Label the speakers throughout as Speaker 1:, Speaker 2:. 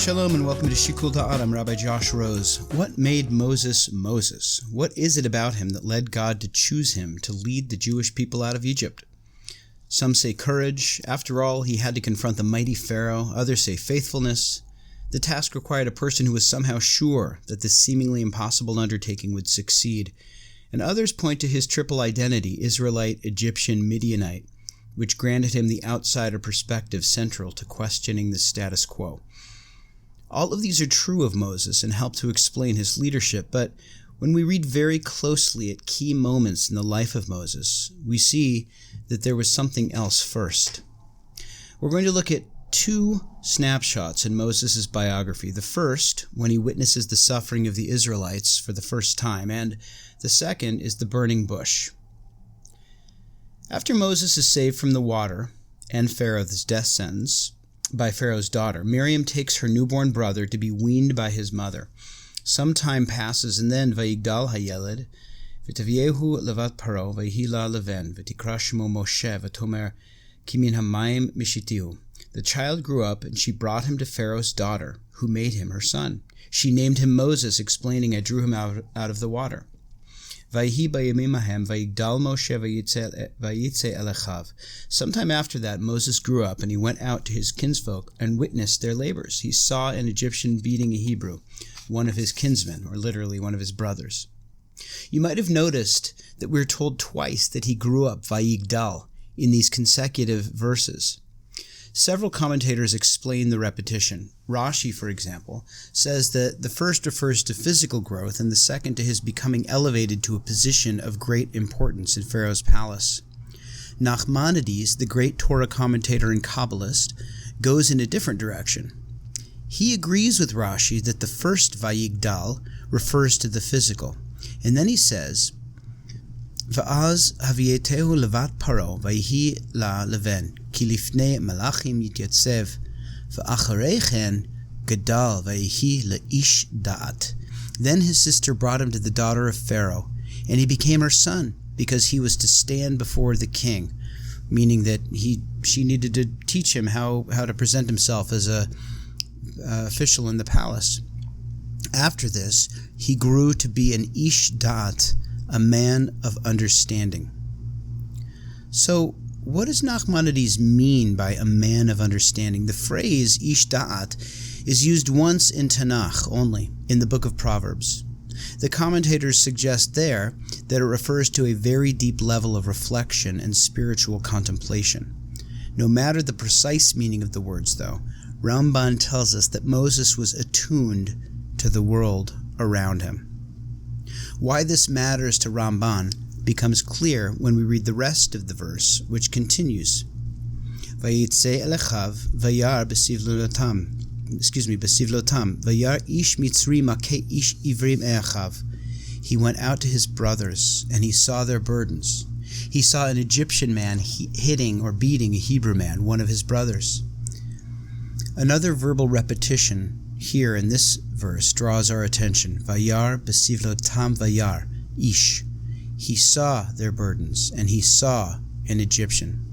Speaker 1: Shalom and welcome to Shikul Da'at. I'm Rabbi Josh Rose. What made Moses Moses? What is it about him that led God to choose him to lead the Jewish people out of Egypt? Some say courage. After all, he had to confront the mighty Pharaoh. Others say faithfulness. The task required a person who was somehow sure that this seemingly impossible undertaking would succeed. And others point to his triple identity, Israelite, Egyptian, Midianite, which granted him the outsider perspective central to questioning the status quo. All of these are true of Moses and help to explain his leadership, but when we read very closely at key moments in the life of Moses, we see that there was something else first. We're going to look at two snapshots in Moses' biography. The first, when he witnesses the suffering of the Israelites for the first time, and the second is the burning bush. After Moses is saved from the water and Pharaoh's death sentence by Pharaoh's daughter, Miriam takes her newborn brother to be weaned by his mother. Some time passes, and then Vayigdal hayeled, v'taviehu levat paro, vayhila leven, v'tikra shemo Moshe, v'tomer kimin hamayim mishitihu. The child grew up, and she brought him to Pharaoh's daughter, who made him her son. She named him Moses, explaining, I drew him out of the water. Vayhi bayamim hahem, vayigdal Moshe vayitze elechav. Sometime after that, Moses grew up, and he went out to his kinsfolk and witnessed their labors. He saw an Egyptian beating a Hebrew, one of his kinsmen, or literally one of his brothers. You might have noticed that we're told twice that he grew up, vayigdal, in these consecutive verses. Several commentators explain the repetition. Rashi, for example, says that the first refers to physical growth and the second to his becoming elevated to a position of great importance in Pharaoh's palace. Nachmanides, the great Torah commentator and Kabbalist, goes in a different direction. He agrees with Rashi that the first Vayigdal refers to the physical, and then he says, Va'az havietehu levat paro, vayhi la leven, ki lifnei malachim yityatzев, va'acharei chen gadal, vayhi la'ish da'at. Then his sister brought him to the daughter of Pharaoh, and he became her son, because he was to stand before the king, meaning that she needed to teach him how to present himself as a official in the palace. After this, he grew to be an ish da'at, a man of understanding. So, what does Nachmanides mean by a man of understanding? The phrase ish da'at is used once in Tanakh only, in the book of Proverbs. The commentators suggest there that it refers to a very deep level of reflection and spiritual contemplation. No matter the precise meaning of the words, though, Ramban tells us that Moses was attuned to the world around him. Why this matters to Ramban becomes clear when we read the rest of the verse, which continues. Vayitze elechav vayar besivlotam, vayar ish mitzri makeh ish ivrim echav. He went out to his brothers, and he saw their burdens. He saw an Egyptian man hitting or beating a Hebrew man, one of his brothers. Another verbal repetition here in this verse draws our attention. Vayar besivlotam vayar, ish. He saw their burdens, and he saw an Egyptian.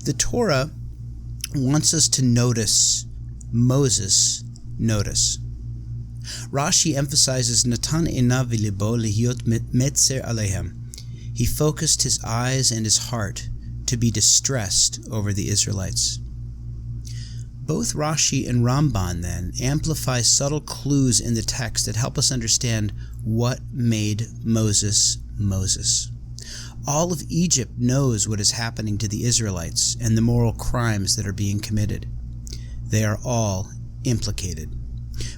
Speaker 1: The Torah wants us to notice Moses' notice. Rashi emphasizes Natan einav v'libo lihyot metzer alehem. He focused his eyes and his heart to be distressed over the Israelites. Both Rashi and Ramban, then, amplify subtle clues in the text that help us understand what made Moses Moses. All of Egypt knows what is happening to the Israelites and the moral crimes that are being committed. They are all implicated.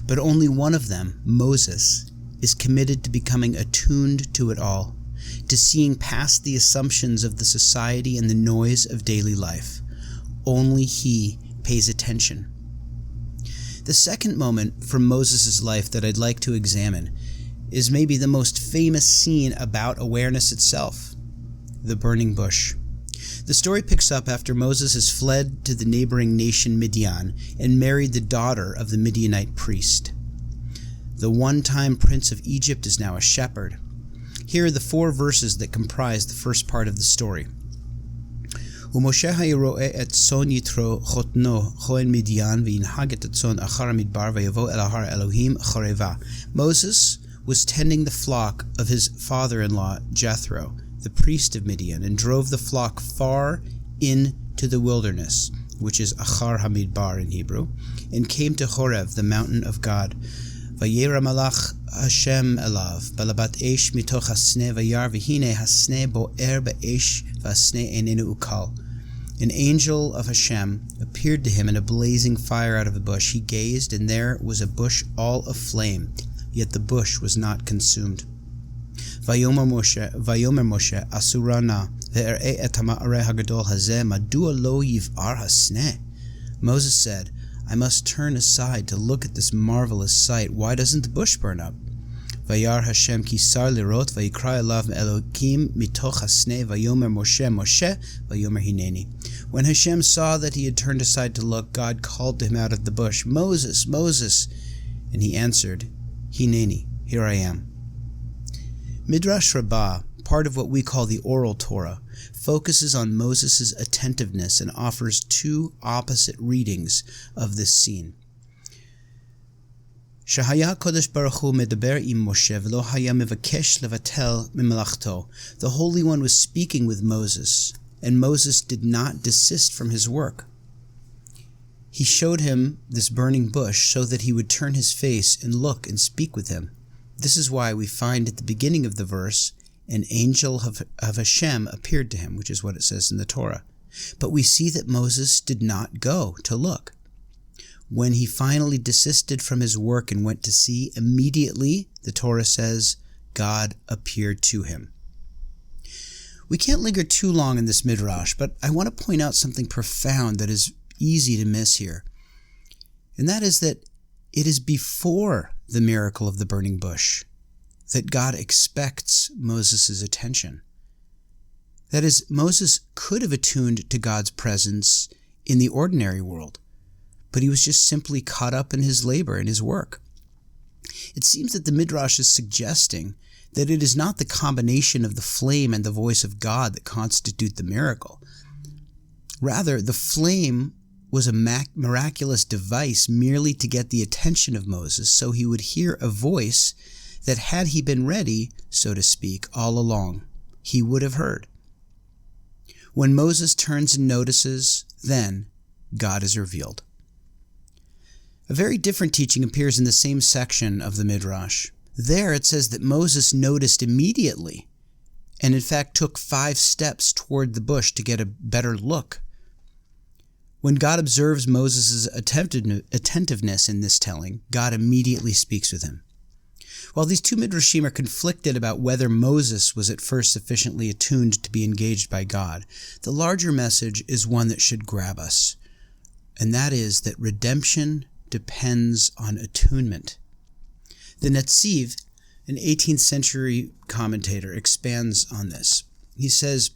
Speaker 1: But only one of them, Moses, is committed to becoming attuned to it all, to seeing past the assumptions of the society and the noise of daily life. Only he pays attention. The second moment from Moses' life that I'd like to examine is maybe the most famous scene about awareness itself, the burning bush. The story picks up after Moses has fled to the neighboring nation Midian and married the daughter of the Midianite priest. The one-time prince of Egypt is now a shepherd. Here are the 4 verses that comprise the first part of the story. ומשה היה רואה את צאן יתרו חותנו כהן מדיין וינהג את הצאן אחר המדבר ויבוא אל ההר אלוהים חרבה. Moses was tending the flock of his father-in-law Jethro, the priest of Midian, and drove the flock far into the wilderness, which is Achar Hamidbar in Hebrew, and came to Horeb, the mountain of God. Vayera malach Hashem elav, balabat esh mitoch hasne vayar v'hine hasne bo'er ba'esh v'hasne einenu ukal. An angel of Hashem appeared to him in a blazing fire out of a bush. He gazed, and there was a bush all aflame, yet the bush was not consumed. Vayomer Moshe, Asura na, ve'er'e et ha'ma'areh hagadol hazeh, madua lo yiv'ar hasneh. Moses said, I must turn aside to look at this marvelous sight. Why doesn't the bush burn up? Vayar Hashem kisar lirot, vayikra elav Elokim mitoch hasneh, vayomer Moshe, Moshe, vayomer hineni. When Hashem saw that he had turned aside to look, God called to him out of the bush, Moses, Moses. And he answered, Hineni, here I am. Midrash Rabba, part of what we call the Oral Torah, focuses on Moses' attentiveness and offers two opposite readings of this scene. Shahaya Kodesh Baruch Hu medaber im Moshe v'lo haya mevakesh levatel mimelachto. The Holy One was speaking with Moses, and Moses did not desist from his work. He showed him this burning bush so that he would turn his face and look and speak with him. This is why we find at the beginning of the verse, an angel of Hashem appeared to him, which is what it says in the Torah. But we see that Moses did not go to look. When he finally desisted from his work and went to see, immediately, the Torah says, God appeared to him. We can't linger too long in this midrash, but I want to point out something profound that is easy to miss here. And that is that it is before the miracle of the burning bush that God expects Moses' attention. That is, Moses could have attuned to God's presence in the ordinary world, but he was just simply caught up in his labor and his work. It seems that the Midrash is suggesting that it is not the combination of the flame and the voice of God that constitute the miracle. Rather, the flame was a miraculous device merely to get the attention of Moses so he would hear a voice that, had he been ready, so to speak, all along, he would have heard. When Moses turns and notices, then God is revealed. A very different teaching appears in the same section of the Midrash. There it says that Moses noticed immediately, and in fact took 5 steps toward the bush to get a better look. When God observes Moses' attentiveness in this telling, God immediately speaks with him. While these two midrashim are conflicted about whether Moses was at first sufficiently attuned to be engaged by God, the larger message is one that should grab us, and that is that redemption depends on attunement. The Netziv, an 18th century commentator, expands on this. He says,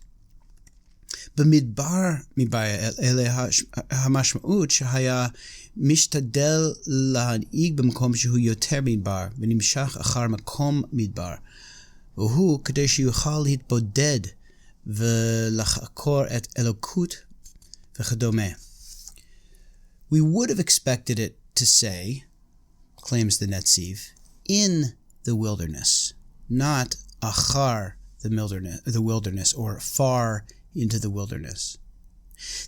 Speaker 1: במדבר מבעיה אלה המשמעות שהיה משתדל להנהיג במקום שהוא יותר מדבר ונמשך אחר מקום מדבר, והוא כדי שיוכל להתבודד ולחקור את אלוקות וכדומה. We would have expected it to say, claims the Netziv, in the wilderness, not achar the wilderness, or far into the wilderness.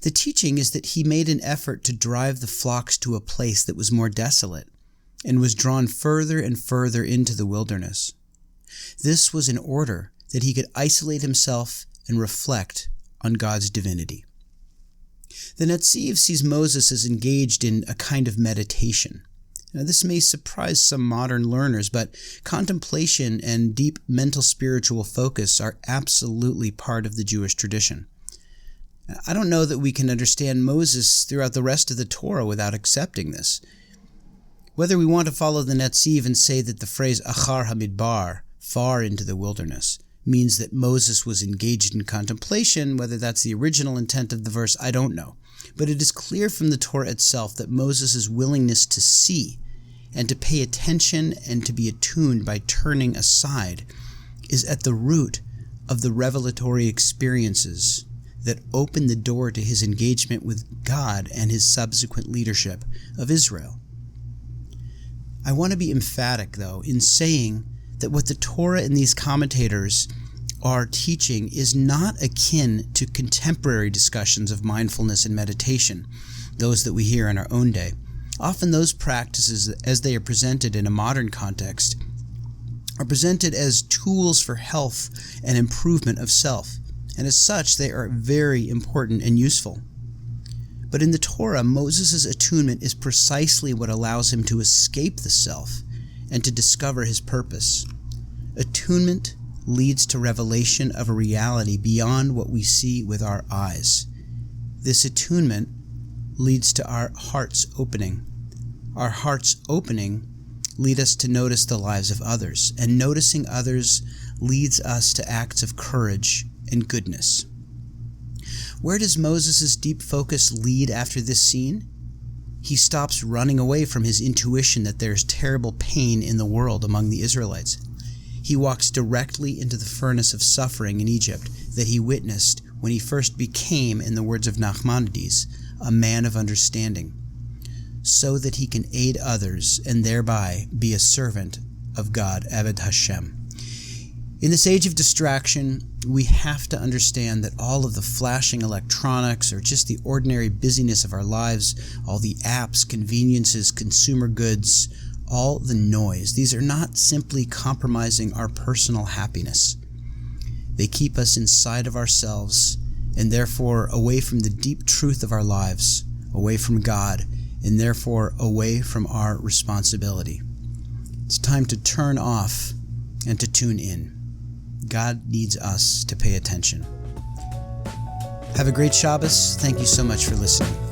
Speaker 1: The teaching is that he made an effort to drive the flocks to a place that was more desolate and was drawn further and further into the wilderness. This was in order that he could isolate himself and reflect on God's divinity. The Netziv sees Moses as engaged in a kind of meditation. Now, this may surprise some modern learners, but contemplation and deep mental spiritual focus are absolutely part of the Jewish tradition. I don't know that we can understand Moses throughout the rest of the Torah without accepting this. Whether we want to follow the Netziv and say that the phrase Achar Hamidbar, far into the wilderness, means that Moses was engaged in contemplation, whether that's the original intent of the verse, I don't know. But it is clear from the Torah itself that Moses' willingness to see and to pay attention and to be attuned by turning aside is at the root of the revelatory experiences that opened the door to his engagement with God and his subsequent leadership of Israel. I want to be emphatic, though, in saying that what the Torah and these commentators are teaching is not akin to contemporary discussions of mindfulness and meditation, those that we hear in our own day. Often those practices, as they are presented in a modern context, are presented as tools for health and improvement of self, and as such they are very important and useful. But in the Torah, Moses' attunement is precisely what allows him to escape the self and to discover his purpose. Attunement leads to revelation of a reality beyond what we see with our eyes. This attunement leads to our heart's opening. Our heart's opening leads us to notice the lives of others, and noticing others leads us to acts of courage and goodness. Where does Moses' deep focus lead after this scene? He stops running away from his intuition that there is terrible pain in the world among the Israelites. He walks directly into the furnace of suffering in Egypt that he witnessed when he first became, in the words of Nachmanides, a man of understanding, so that he can aid others and thereby be a servant of God, Aved Hashem. In this age of distraction, we have to understand that all of the flashing electronics or just the ordinary busyness of our lives, all the apps, conveniences, consumer goods, all the noise, these are not simply compromising our personal happiness. They keep us inside of ourselves and therefore away from the deep truth of our lives, away from God, and therefore away from our responsibility. It's time to turn off and to tune in. God needs us to pay attention. Have a great Shabbos. Thank you so much for listening.